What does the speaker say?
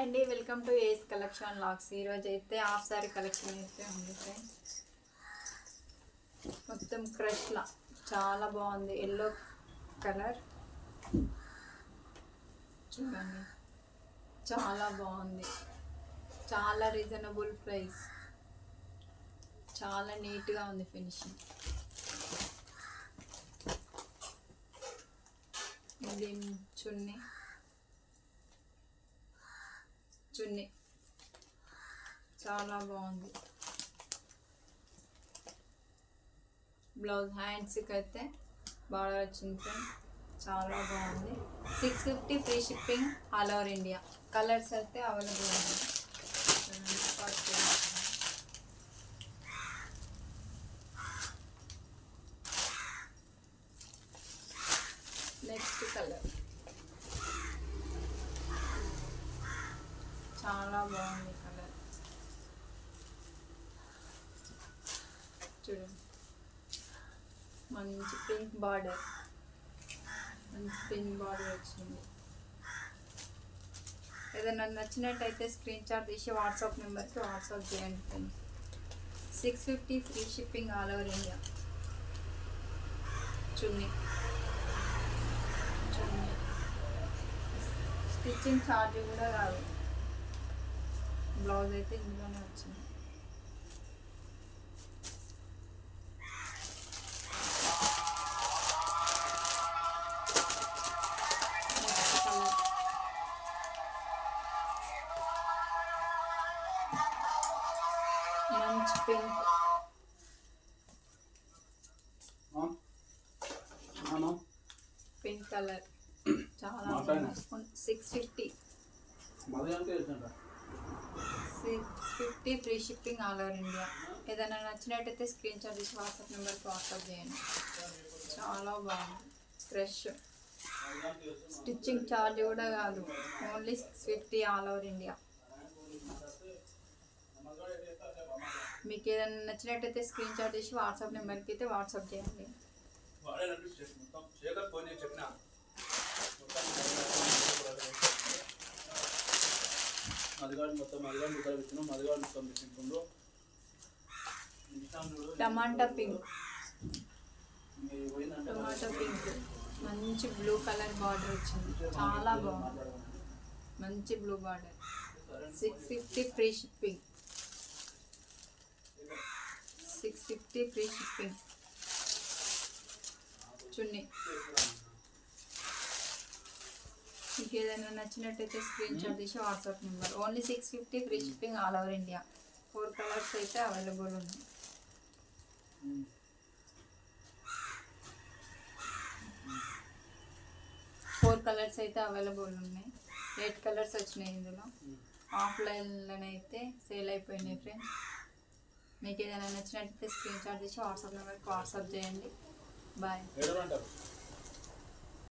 అండి, welcome to ace collection లాక్స్. ఈరోజు అయితే హాఫ్ సారీ కలెక్షన్ అయితే ఉంది ఫ్రెండ్స్. మొత్తం క్రష్లా చాలా బాగుంది. ఎల్లో కలర్ చూడండి, చాలా బాగుంది. చాలా రీజనబుల్ ప్రైస్, చాలా నీట్గా ఉంది ఫినిషింగ్. ఇది చున్నీ చాలా బాగుంది. బ్లౌజ్ హ్యాండ్స్కి అయితే బార్డర్ వచ్చింది, చాలా బాగుంది. 650 free shipping all over India. Colours అయితే అవైలబుల్ ఉంది. నెక్స్ట్ కలర్ చాలా బాగుంది. కలర్ చూడండి, మంచి పింక్ బార్డర్ వచ్చింది. ఏదైనా నచ్చినట్టయితే స్క్రీన్ షాట్ తీసి వాట్సాప్ నెంబర్కి వాట్సాప్ చేయండి friends. 650 free shipping all over India. Chunni stitching charge కూడా రాదు. బ్లౌజ్ అయితే ఇందులోనే వచ్చింది. మంచి పింక్ కలర్ చాలా 650 free shipping all over India. ఏదైనా నచ్చినట్టయితే స్క్రీన్ షాట్ తీసి వాట్సాప్ నెంబర్కి వాట్సాప్ చేయండి. చాలా బాగుంది. ఫ్రెష్, స్టిచ్చింగ్ ఛార్జ్ కూడా కాదు, ఓన్లీ 650 ఆల్ ఓవర్ ఇండియా. మీకు ఏదైనా నచ్చినట్టయితే స్క్రీన్ షాట్ తీసి వాట్సాప్ నెంబర్కి అయితే వాట్సాప్ చేయండి. టమాటా పింక్ మంచి బ్లూ కలర్ బార్డర్ వచ్చింది, చాలా బాగుంది. మంచి blue border. 650 free shipping. 650 free shipping. Chunni మీకు ఏదైనా నచ్చినట్టయితే స్క్రీన్ షాట్ తీసి WhatsApp number. Only 650 free shipping all over India. 4 colours అయితే అవైలబుల్ ఉన్నాయి. 4 కలర్స్ అయితే అవైలబుల్ ఉన్నాయి. 8 కలర్స్ వచ్చినాయి ఇందులో. ఆఫ్లైన్లోనైతే సేల్ అయిపోయినాయి ఫ్రెండ్స్. మీకు ఏదైనా నచ్చినట్టయితే స్క్రీన్ షాట్ తీసి వాట్సాప్ నెంబర్కి వాట్సాప్ చేయండి. బాయ్.